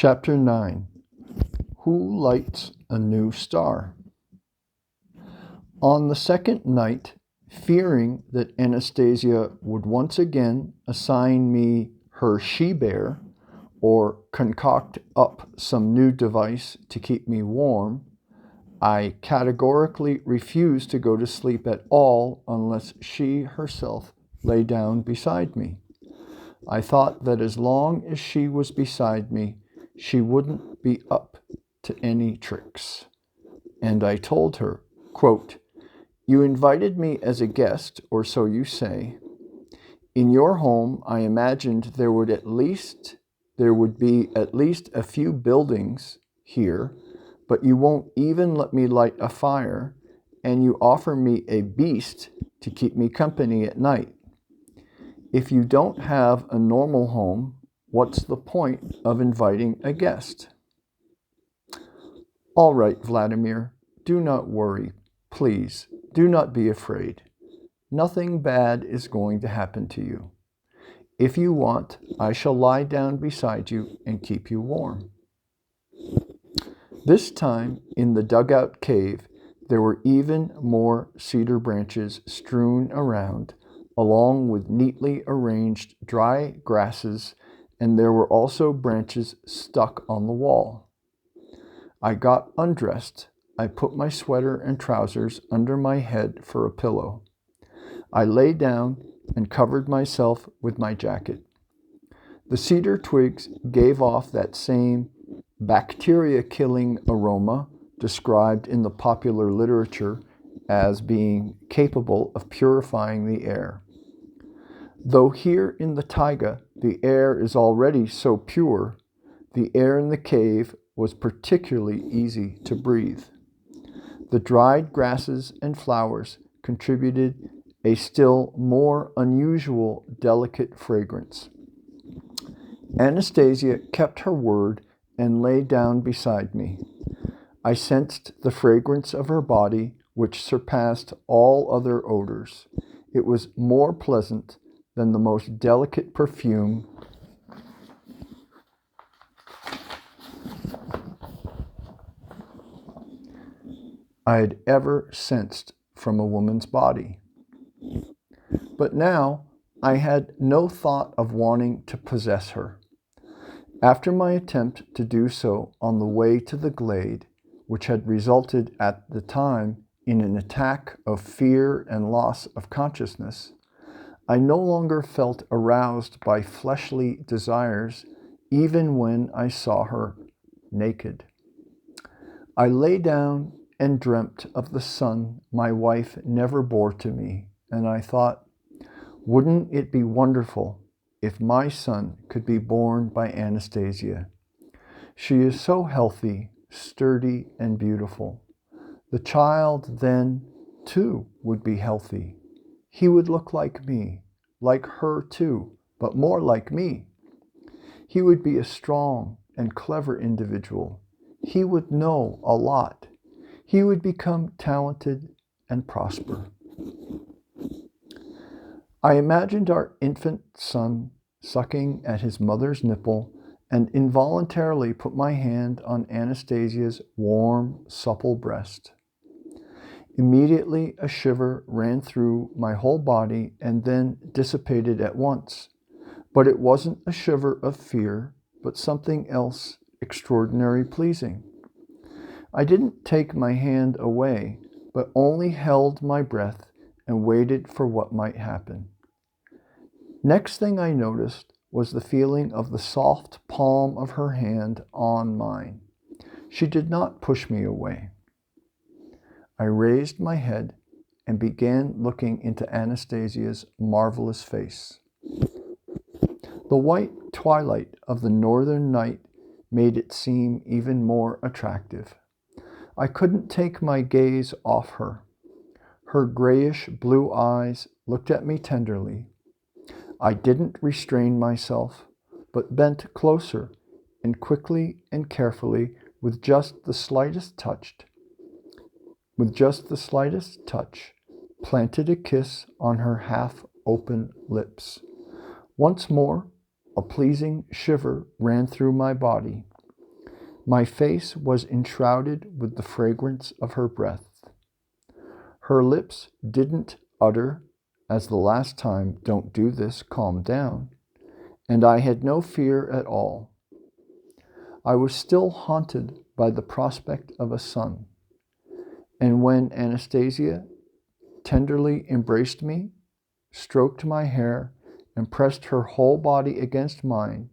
Chapter 9. Who Lights a New Star? On the second night, fearing that Anastasia would once again assign me her she-bear or concoct up some new device to keep me warm, I categorically refused to go to sleep at all unless she herself lay down beside me. I thought that as long as she was beside me, she wouldn't be up to any tricks. And I told her, quote, "You invited me as a guest, or so you say. In your home, I imagined there would be at least a few buildings here, but you won't even let me light a fire, and you offer me a beast to keep me company at night. If you don't have a normal home, what's the point of inviting a guest?" "All right, Vladimir, do not worry. Please, do not be afraid. Nothing bad is going to happen to you. If you want, I shall lie down beside you and keep you warm." This time, in the dugout cave, there were even more cedar branches strewn around, along with neatly arranged dry grasses, and there were also branches stuck on the wall. I got undressed. I put my sweater and trousers under my head for a pillow. I lay down and covered myself with my jacket. The cedar twigs gave off that same bacteria-killing aroma described in the popular literature as being capable of purifying the air. Though here in the taiga the air is already so pure, the air in the cave was particularly easy to breathe. The dried grasses and flowers contributed a still more unusual delicate fragrance. Anastasia kept her word and lay down beside me. I sensed the fragrance of her body, which surpassed all other odors. It was more pleasant than the most delicate perfume I had ever sensed from a woman's body. But now I had no thought of wanting to possess her. After my attempt to do so on the way to the glade, which had resulted at the time in an attack of fear and loss of consciousness, I no longer felt aroused by fleshly desires even when I saw her naked. I lay down and dreamt of the son my wife never bore to me, and I thought, wouldn't it be wonderful if my son could be born by Anastasia? She is so healthy, sturdy, and beautiful. The child then, too, would be healthy. He would look like me, like her too, but more like me. He would be a strong and clever individual. He would know a lot. He would become talented and prosper. I imagined our infant son sucking at his mother's nipple and involuntarily put my hand on Anastasia's warm, supple breast. Immediately a shiver ran through my whole body and then dissipated at once. But it wasn't a shiver of fear, but something else extraordinarily pleasing. I didn't take my hand away, but only held my breath and waited for what might happen. Next thing I noticed was the feeling of the soft palm of her hand on mine. She did not push me away. I raised my head and began looking into Anastasia's marvelous face. The white twilight of the northern night made it seem even more attractive. I couldn't take my gaze off her. Her grayish blue eyes looked at me tenderly. I didn't restrain myself, but bent closer and quickly and carefully, with just the slightest touch, planted a kiss on her half-open lips. Once more, a pleasing shiver ran through my body. My face was enshrouded with the fragrance of her breath. Her lips didn't utter, as the last time, "Don't do this, calm down," and I had no fear at all. I was still haunted by the prospect of a son, and when Anastasia tenderly embraced me, stroked my hair, and pressed her whole body against mine,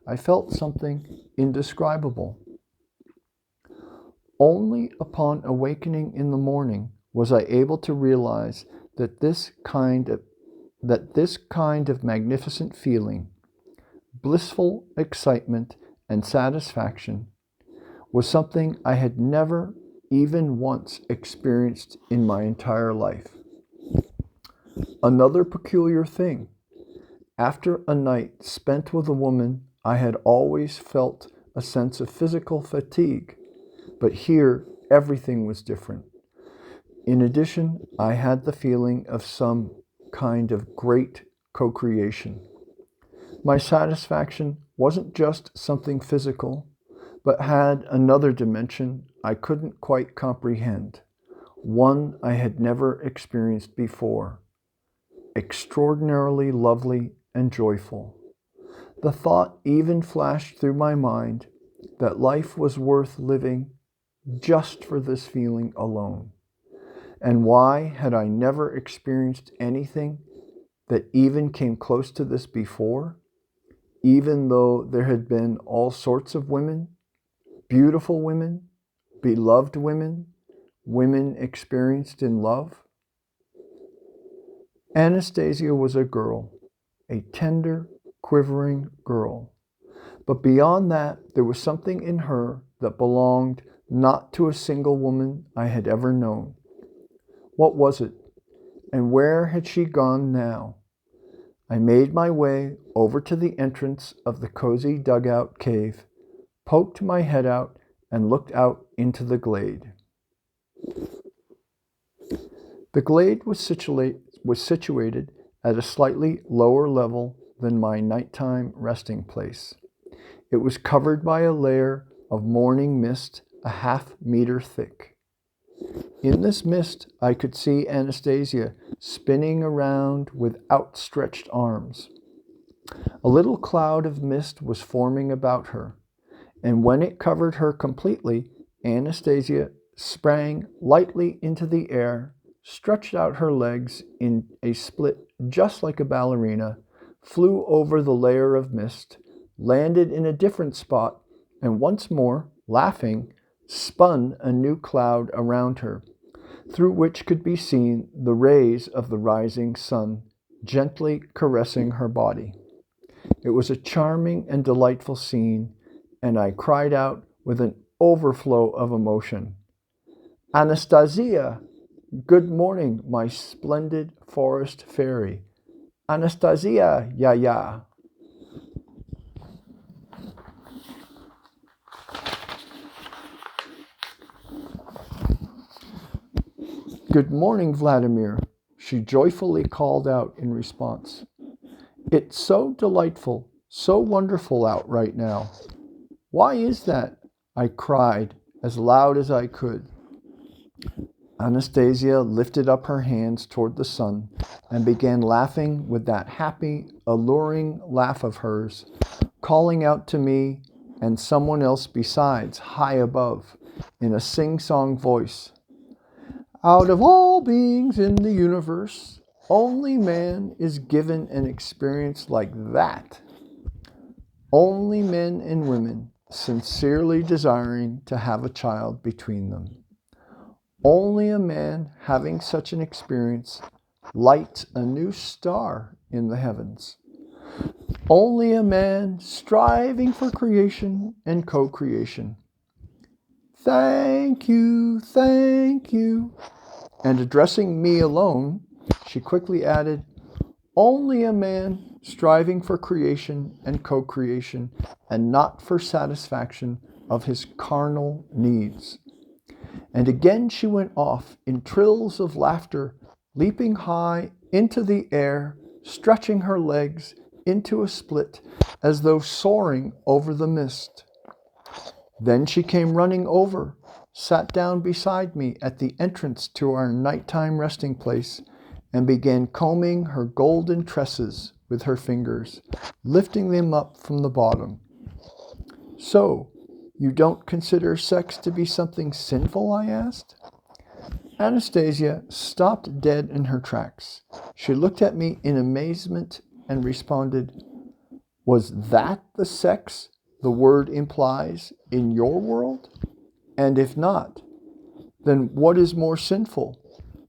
I felt something indescribable. Only upon awakening in the morning was I able to realize that this kind of magnificent feeling, blissful excitement and satisfaction, was something I had never even once experienced in my entire life. Another peculiar thing, after a night spent with a woman, I had always felt a sense of physical fatigue, but here everything was different. In addition, I had the feeling of some kind of great co-creation. My satisfaction wasn't just something physical, but had another dimension I couldn't quite comprehend, one I had never experienced before, extraordinarily lovely and joyful. The thought even flashed through my mind that life was worth living just for this feeling alone. And why had I never experienced anything that even came close to this before, even though there had been all sorts of women, beautiful women, beloved women, women experienced in love? Anastasia was a girl, a tender, quivering girl. But beyond that, there was something in her that belonged not to a single woman I had ever known. What was it? And where had she gone now? I made my way over to the entrance of the cozy dugout cave, poked my head out, and looked out into the glade. The glade was situated at a slightly lower level than my nighttime resting place. It was covered by a layer of morning mist a half-meter thick. In this mist, I could see Anastasia spinning around with outstretched arms. A little cloud of mist was forming about her, and when it covered her completely, Anastasia sprang lightly into the air, stretched out her legs in a split just like a ballerina, flew over the layer of mist, landed in a different spot, and once more, laughing, spun a new cloud around her, through which could be seen the rays of the rising sun gently caressing her body. It was a charming and delightful scene, and I cried out with an overflow of emotion, "Anastasia! Good morning, my splendid forest fairy! Anastasia, ya!" "Good morning, Vladimir," she joyfully called out in response. "It's so delightful, so wonderful out right now." "Why is that?" I cried as loud as I could. Anastasia lifted up her hands toward the sun and began laughing with that happy, alluring laugh of hers, calling out to me and someone else besides, high above, in a sing-song voice, "Out of all beings in the universe, only man is given an experience like that. Only men and women sincerely desiring to have a child between them. Only a man having such an experience lights a new star in the heavens. Only a man striving for creation and co-creation. Thank you, thank you." And addressing me alone, she quickly added, "Only a man striving for creation and co-creation, and not for satisfaction of his carnal needs." And again she went off in trills of laughter, leaping high into the air, stretching her legs into a split as though soaring over the mist. Then she came running over, sat down beside me at the entrance to our nighttime resting place, and began combing her golden tresses with her fingers, lifting them up from the bottom. "So, you don't consider sex to be something sinful?" I asked. Anastasia stopped dead in her tracks. She looked at me in amazement and responded, "Was that the sex the word implies in your world? And if not, then what is more sinful?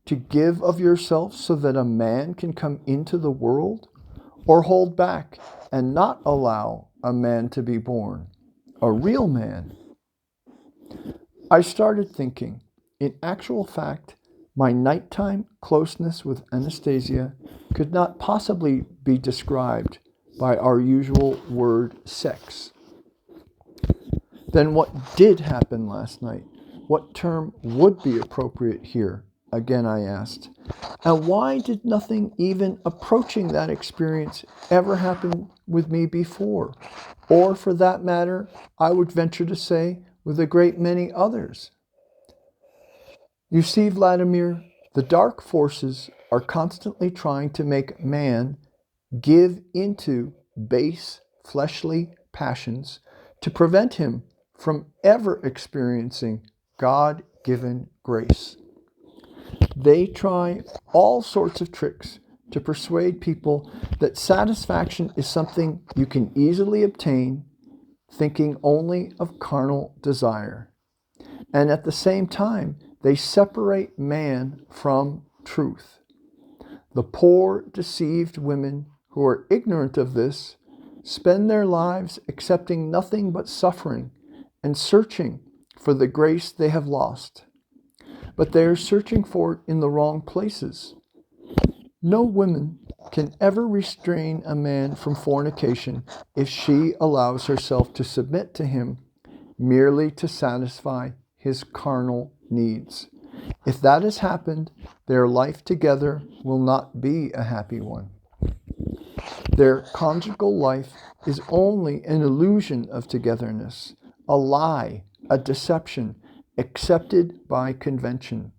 To give of yourself so that a man can come into the world? Or hold back and not allow a man to be born? A real man?" I started thinking. In actual fact, my nighttime closeness with Anastasia could not possibly be described by our usual word sex. Then what did happen last night? What term would be appropriate here? Again I asked. And why did nothing even approaching that experience ever happen with me before? Or for that matter, I would venture to say, with a great many others. You see, Vladimir, the dark forces are constantly trying to make man give into base fleshly passions to prevent him from ever experiencing God-given grace. They try all sorts of tricks to persuade people that satisfaction is something you can easily obtain, thinking only of carnal desire. And at the same time, they separate man from truth. The poor, deceived women who are ignorant of this spend their lives accepting nothing but suffering and searching for the grace they have lost. But they are searching for it in the wrong places. No woman can ever restrain a man from fornication if she allows herself to submit to him merely to satisfy his carnal needs. If that has happened, their life together will not be a happy one. Their conjugal life is only an illusion of togetherness, a lie, a deception, accepted by convention.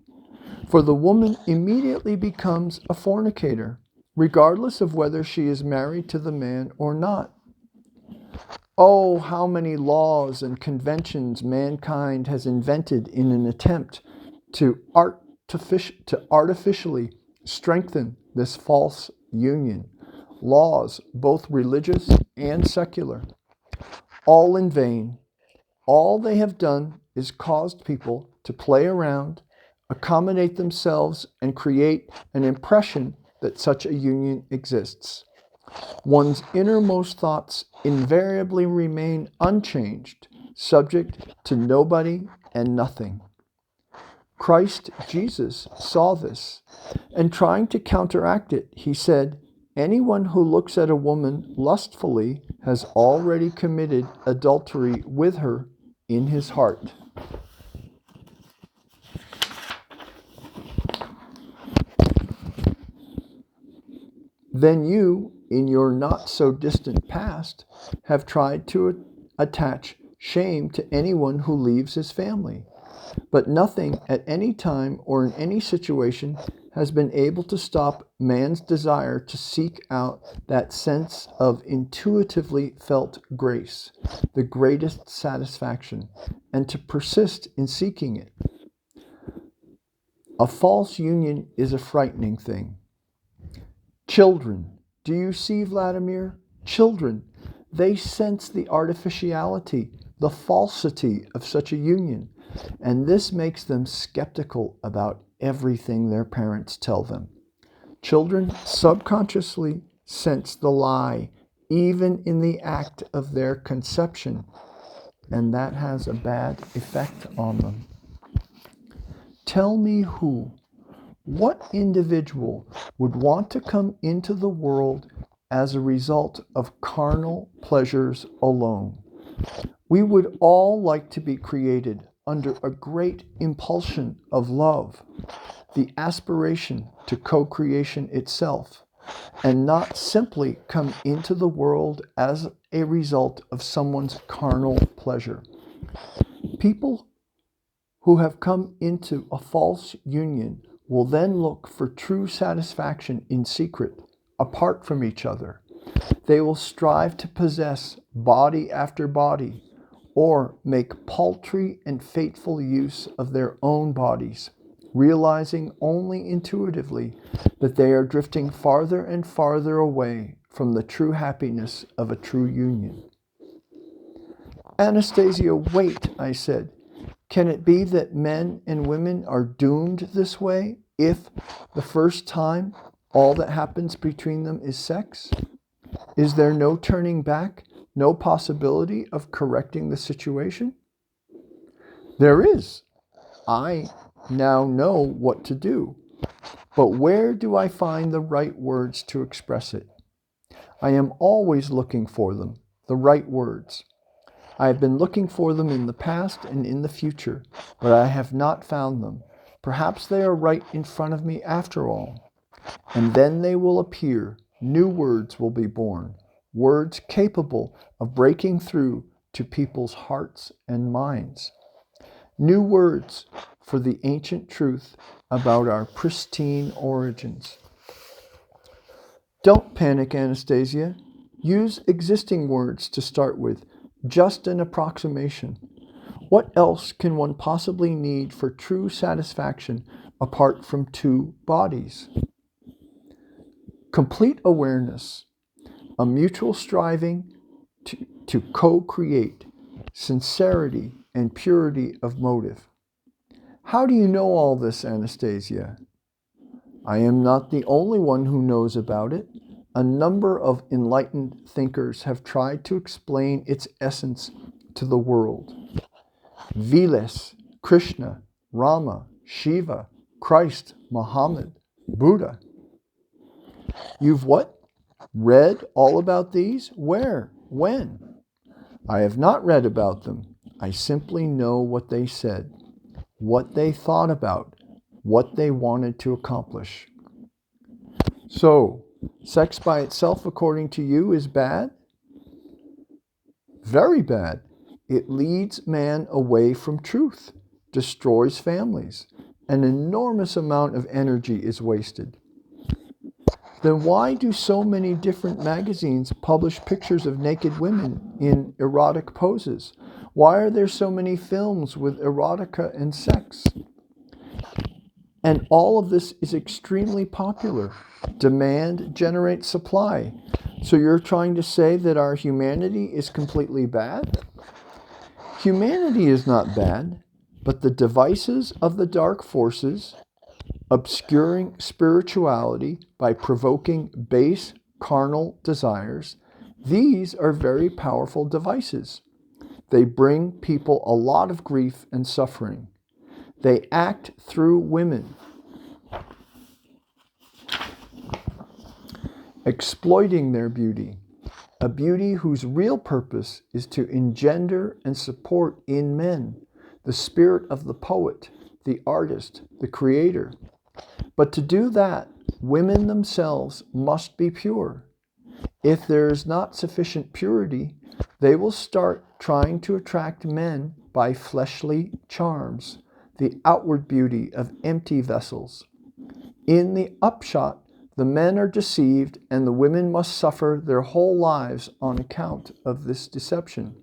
For the woman immediately becomes a fornicator, regardless of whether she is married to the man or not. Oh, how many laws and conventions mankind has invented in an attempt to artificially strengthen this false union. Laws, both religious and secular. All in vain. All they have done is caused people to play around, accommodate themselves, and create an impression that such a union exists. One's innermost thoughts invariably remain unchanged, subject to nobody and nothing. Christ Jesus saw this, and trying to counteract it, he said, "Anyone who looks at a woman lustfully has already committed adultery with her in his heart." Then you, in your not-so-distant past, have tried to attach shame to anyone who leaves his family. But nothing at any time or in any situation has been able to stop man's desire to seek out that sense of intuitively felt grace, the greatest satisfaction, and to persist in seeking it. A false union is a frightening thing. Children, do you see, Vladimir? Children, they sense the artificiality, the falsity of such a union, and this makes them skeptical about everything their parents tell them. Children subconsciously sense the lie, even in the act of their conception, and that has a bad effect on them. Tell me what individual would want to come into the world as a result of carnal pleasures alone? We would all like to be created under a great impulsion of love, the aspiration to co-creation itself, and not simply come into the world as a result of someone's carnal pleasure. People who have come into a false union will then look for true satisfaction in secret, apart from each other. They will strive to possess body after body, or make paltry and fateful use of their own bodies, realizing only intuitively that they are drifting farther and farther away from the true happiness of a true union. Anastasia, wait, I said. Can it be that men and women are doomed this way if the first time all that happens between them is sex? Is there no turning back, no possibility of correcting the situation? There is. I now know what to do. But where do I find the right words to express it? I am always looking for them, the right words. I have been looking for them in the past and in the future, but I have not found them. Perhaps they are right in front of me after all. And then they will appear. New words will be born. Words capable of breaking through to people's hearts and minds. New words for the ancient truth about our pristine origins. Don't panic, Anastasia. Use existing words to start with, just an approximation. What else can one possibly need for true satisfaction apart from two bodies? Complete awareness, a mutual striving to co-create, sincerity and purity of motive. How do you know all this, Anastasia? I am not the only one who knows about it. A number of enlightened thinkers have tried to explain its essence to the world. Vilas, Krishna, Rama, Shiva, Christ, Muhammad, Buddha. You've what? Read all about these? Where? When? I have not read about them. I simply know what they said, what they thought about, what they wanted to accomplish. So, sex by itself, according to you, is bad? Very bad. It leads man away from truth, destroys families. An enormous amount of energy is wasted. Then why do so many different magazines publish pictures of naked women in erotic poses? Why are there so many films with erotica and sex? And all of this is extremely popular. Demand generates supply. So you're trying to say that our humanity is completely bad? Humanity is not bad, but the devices of the dark forces, obscuring spirituality by provoking base carnal desires, these are very powerful devices. They bring people a lot of grief and suffering. They act through women, exploiting their beauty, a beauty whose real purpose is to engender and support in men the spirit of the poet, the artist, the creator. But to do that, women themselves must be pure. If there is not sufficient purity, they will start trying to attract men by fleshly charms, the outward beauty of empty vessels. In the upshot, the men are deceived and the women must suffer their whole lives on account of this deception.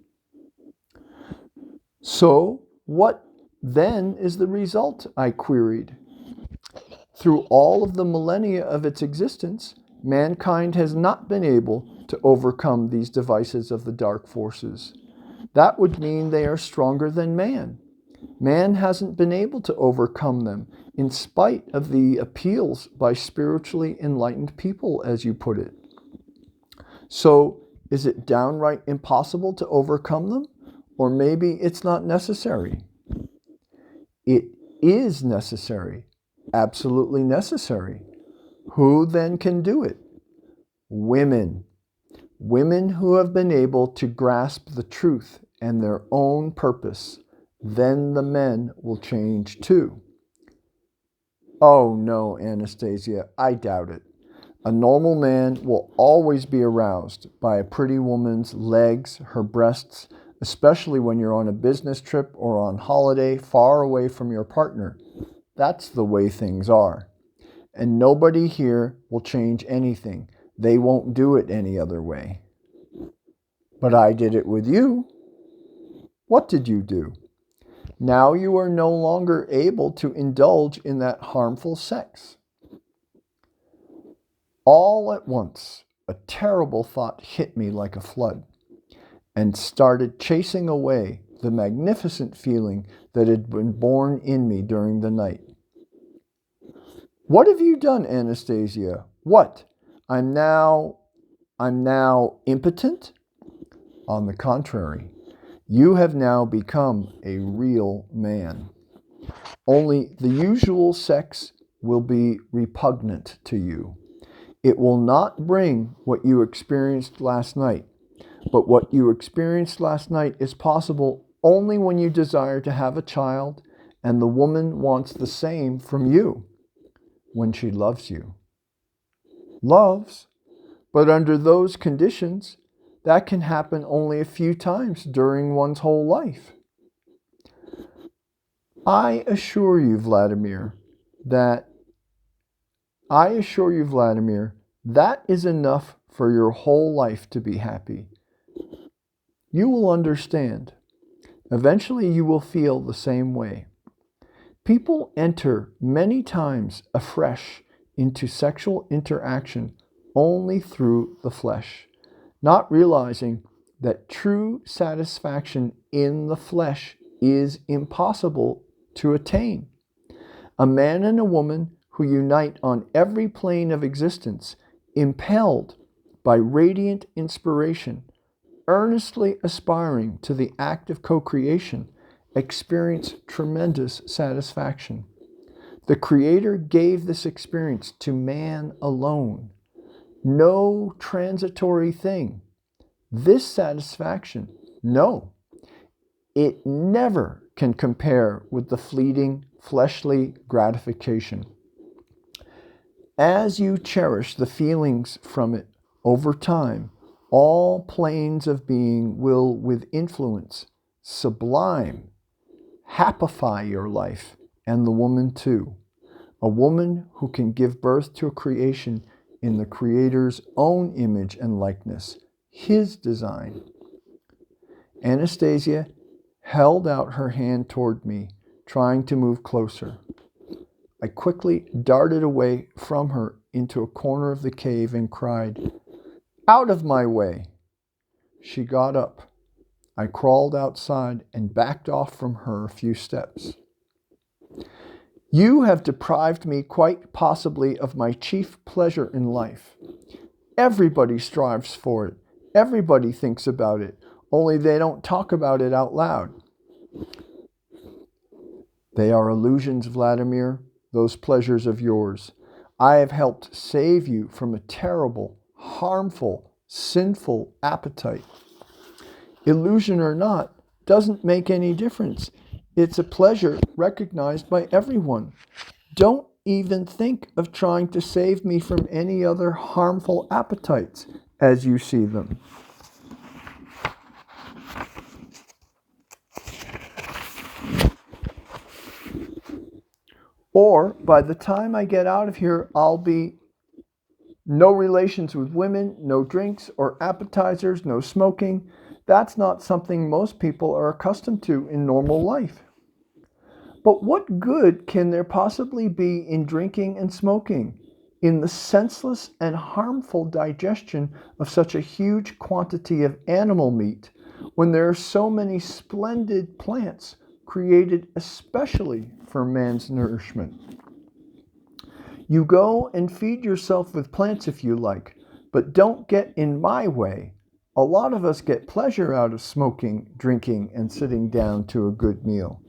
So, what then is the result? I queried. Through all of the millennia of its existence, mankind has not been able to overcome these devices of the dark forces. That would mean they are stronger than man. Man hasn't been able to overcome them, in spite of the appeals by spiritually enlightened people, as you put it. So, is it downright impossible to overcome them? Or maybe it's not necessary? It is necessary, absolutely necessary. Who then can do it? Women. Women who have been able to grasp the truth and their own purpose. Then the men will change too. Oh no, Anastasia, I doubt it. A normal man will always be aroused by a pretty woman's legs, her breasts, especially when you're on a business trip or on holiday far away from your partner. That's the way things are. And nobody here will change anything. They won't do it any other way. But I did it with you. What did you do? Now you are no longer able to indulge in that harmful sex. All at once, a terrible thought hit me like a flood and started chasing away the magnificent feeling that had been born in me during the night. What have you done, Anastasia? What? I'm now impotent? On the contrary, you have now become a real man. Only the usual sex will be repugnant to you. It will not bring what you experienced last night. But what you experienced last night is possible only when you desire to have a child, and the woman wants the same from you when she loves you. Loves? But under those conditions, that can happen only a few times during one's whole life. I assure you, Vladimir, that is enough for your whole life to be happy. You will understand. Eventually you will feel the same way. People enter many times afresh into sexual interaction only through the flesh, not realizing that true satisfaction in the flesh is impossible to attain. A man and a woman who unite on every plane of existence, impelled by radiant inspiration, earnestly aspiring to the act of co-creation, experience tremendous satisfaction. The Creator gave this experience to man alone. No transitory thing. This satisfaction, no, it never can compare with the fleeting fleshly gratification. As you cherish the feelings from it over time, all planes of being will, with influence, sublime, happify your life, and the woman too. A woman who can give birth to a creation in the Creator's own image and likeness, His design. Anastasia held out her hand toward me, trying to move closer. I quickly darted away from her into a corner of the cave and cried, "Out of my way!" She got up. I crawled outside and backed off from her a few steps. You have deprived me quite possibly of my chief pleasure in life. Everybody strives for it. Everybody thinks about it, only they don't talk about it out loud. They are illusions, Vladimir, those pleasures of yours. I have helped save you from a terrible, harmful, sinful appetite. Illusion or not, doesn't make any difference. It's a pleasure recognized by everyone. Don't even think of trying to save me from any other harmful appetites as you see them. Or by the time I get out of here, I'll be no relations with women, no drinks or appetizers, no smoking. That's not something most people are accustomed to in normal life. But what good can there possibly be in drinking and smoking, in the senseless and harmful digestion of such a huge quantity of animal meat, when there are so many splendid plants created especially for man's nourishment? You go and feed yourself with plants if you like, but don't get in my way. A lot of us get pleasure out of smoking, drinking, and sitting down to a good meal.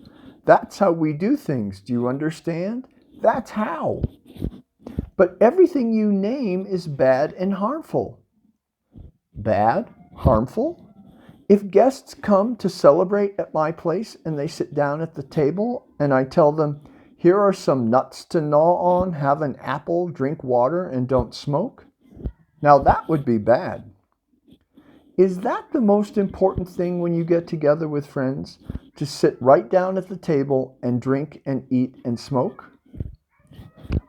That's how we do things, do you understand? That's how. But everything you name is bad and harmful. Bad? Harmful? If guests come to celebrate at my place and they sit down at the table and I tell them, "Here are some nuts to gnaw on, have an apple, drink water, and don't smoke," now that would be bad. Is that the most important thing when you get together with friends? To sit right down at the table and drink and eat and smoke?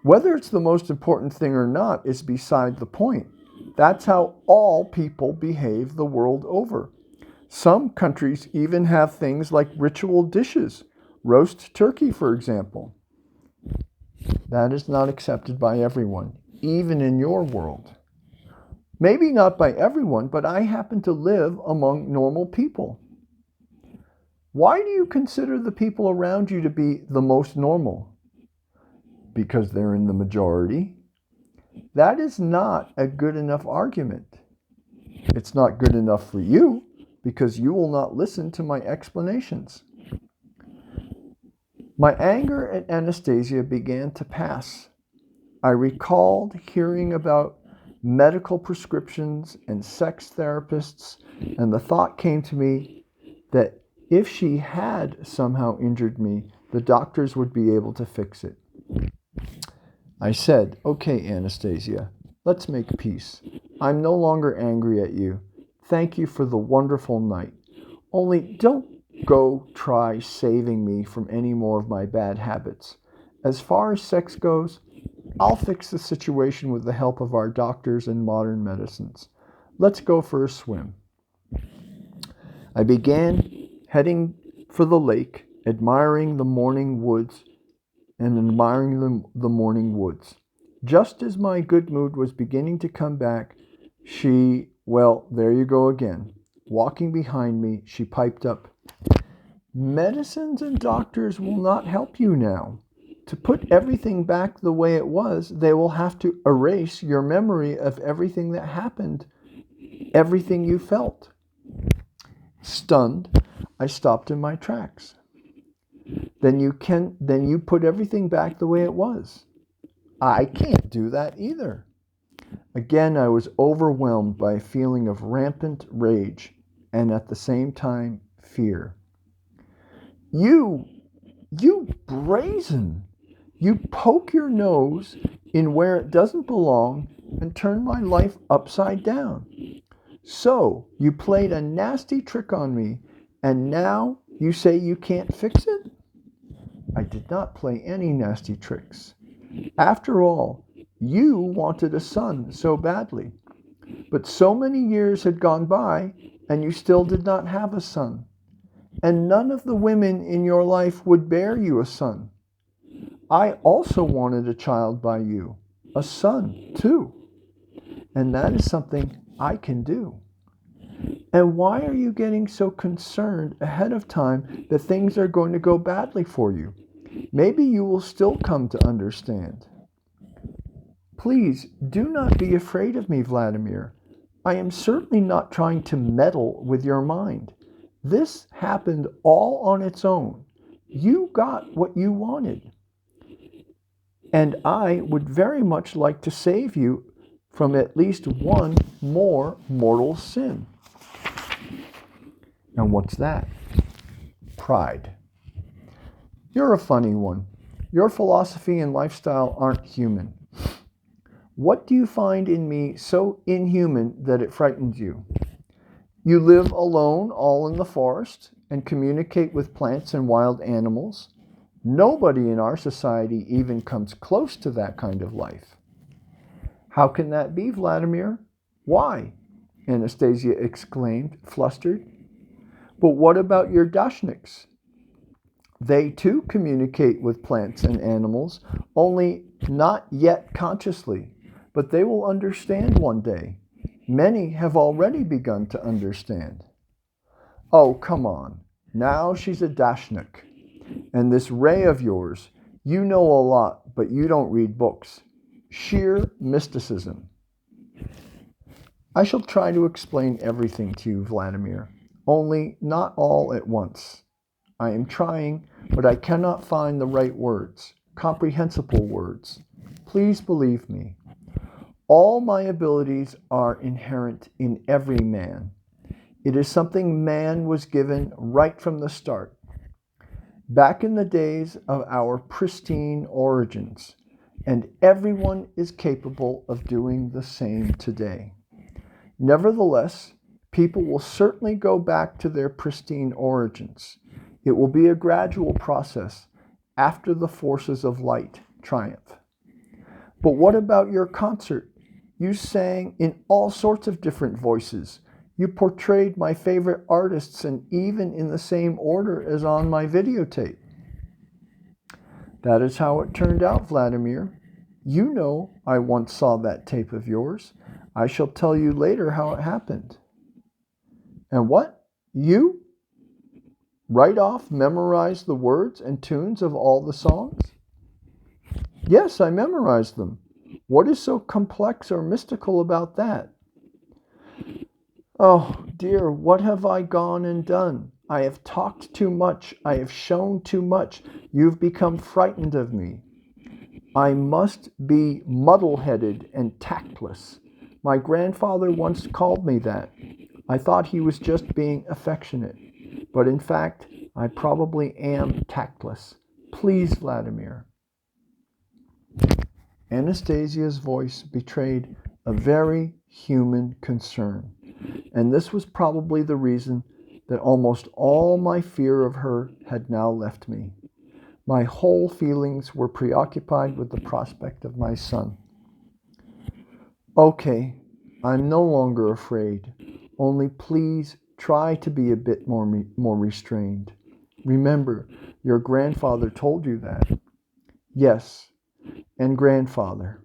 Whether it's the most important thing or not is beside the point. That's how all people behave the world over. Some countries even have things like ritual dishes, roast turkey, for example. That is not accepted by everyone, even in your world. Maybe not by everyone, but I happen to live among normal people. Why do you consider the people around you to be the most normal? Because they're in the majority? That is not a good enough argument. It's not good enough for you because you will not listen to my explanations. My anger at Anastasia began to pass. I recalled hearing about medical prescriptions and sex therapists, and the thought came to me that if she had somehow injured me, the doctors would be able to fix it. I said, "Okay, Anastasia, let's make peace. I'm no longer angry at you. Thank you for the wonderful night. Only don't go try saving me from any more of my bad habits. As far as sex goes, I'll fix the situation with the help of our doctors and modern medicines. Let's go for a swim." I began heading for the lake, admiring the morning woods the morning woods. Just as my good mood was beginning to come back, well, there you go again. Walking behind me, she piped up, "Medicines and doctors will not help you now. To put everything back the way it was, they will have to erase your memory of everything that happened, everything you felt." Stunned, I stopped in my tracks. Then you put everything back the way it was. I can't do that either. Again, I was overwhelmed by a feeling of rampant rage and at the same time fear. You brazen! You poke your nose in where it doesn't belong and turn my life upside down. So, you played a nasty trick on me, and now you say you can't fix it? I did not play any nasty tricks. After all, you wanted a son so badly. But so many years had gone by, and you still did not have a son. And none of the women in your life would bear you a son. I also wanted a child by you, a son too. And that is something I can do. And why are you getting so concerned ahead of time that things are going to go badly for you? Maybe you will still come to understand. Please do not be afraid of me, Vladimir. I am certainly not trying to meddle with your mind. This happened all on its own. You got what you wanted. And I would very much like to save you from at least one more mortal sin. And what's that? Pride. You're a funny one. Your philosophy and lifestyle aren't human. What do you find in me so inhuman that it frightens you? You live alone all in the forest and communicate with plants and wild animals. Nobody in our society even comes close to that kind of life. How can that be, Vladimir? Why? Anastasia exclaimed, flustered. But what about your Dashniks? They too communicate with plants and animals, only not yet consciously, but they will understand one day. Many have already begun to understand. Oh, come on. Now she's a Dashnik. And this Ray of yours, you know a lot, but you don't read books. Sheer mysticism. I shall try to explain everything to you, Vladimir, only not all at once. I am trying, but I cannot find the right words, comprehensible words. Please believe me. All my abilities are inherent in every man. It is something man was given right from the start. Back in the days of our pristine origins, and everyone is capable of doing the same today. Nevertheless, People will certainly go back to their pristine origins. It will be a gradual process after the forces of light triumph. But what about your concert? You sang in all sorts of different voices. You portrayed my favorite artists and even in the same order as on my videotape. That is how it turned out, Vladimir. You know I once saw that tape of yours. I shall tell you later how it happened. And what? You? Right off memorized the words and tunes of all the songs? Yes, I memorized them. What is so complex or mystical about that? Oh, dear, what have I gone and done? I have talked too much. I have shown too much. You've become frightened of me. I must be muddle-headed and tactless. My grandfather once called me that. I thought he was just being affectionate. But in fact, I probably am tactless. Please, Vladimir. Anastasia's voice betrayed a very human concern, and this was probably the reason that almost all my fear of her had now left me. My whole feelings were preoccupied with the prospect of my son. Okay, I'm no longer afraid. Only please try to be a bit more restrained. Remember, your grandfather told you that. Yes, and grandfather.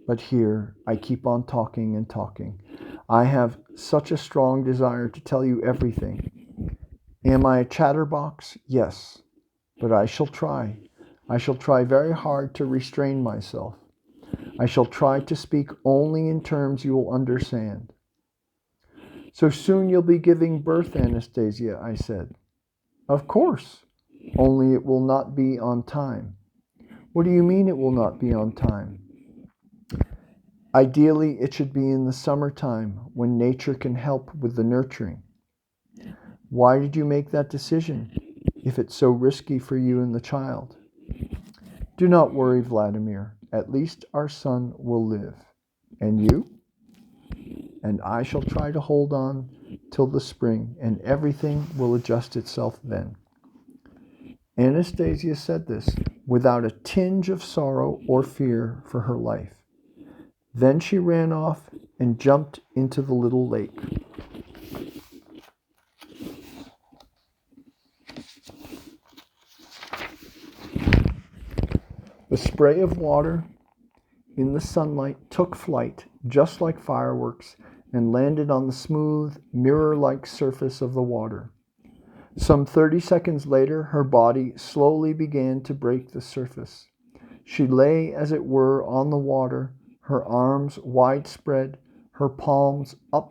But here I keep on talking and talking. I have such a strong desire to tell you everything. Am I a chatterbox? Yes, but I shall try. I shall try very hard to restrain myself. I shall try to speak only in terms you will understand. So soon you'll be giving birth, Anastasia, I said. Of course, only it will not be on time. What do you mean it will not be on time? Ideally, it should be in the summertime when nature can help with the nurturing. Why did you make that decision, if it's so risky for you and the child? Do not worry, Vladimir. At least our son will live. And you? And I shall try to hold on till the spring, and everything will adjust itself then. Anastasia said this without a tinge of sorrow or fear for her life. Then she ran off and jumped into the little lake. The spray of water in the sunlight took flight, just like fireworks, and landed on the smooth, mirror-like surface of the water. Some 30 seconds later, her body slowly began to break the surface. She lay, as it were, on the water, her arms widespread, her palms up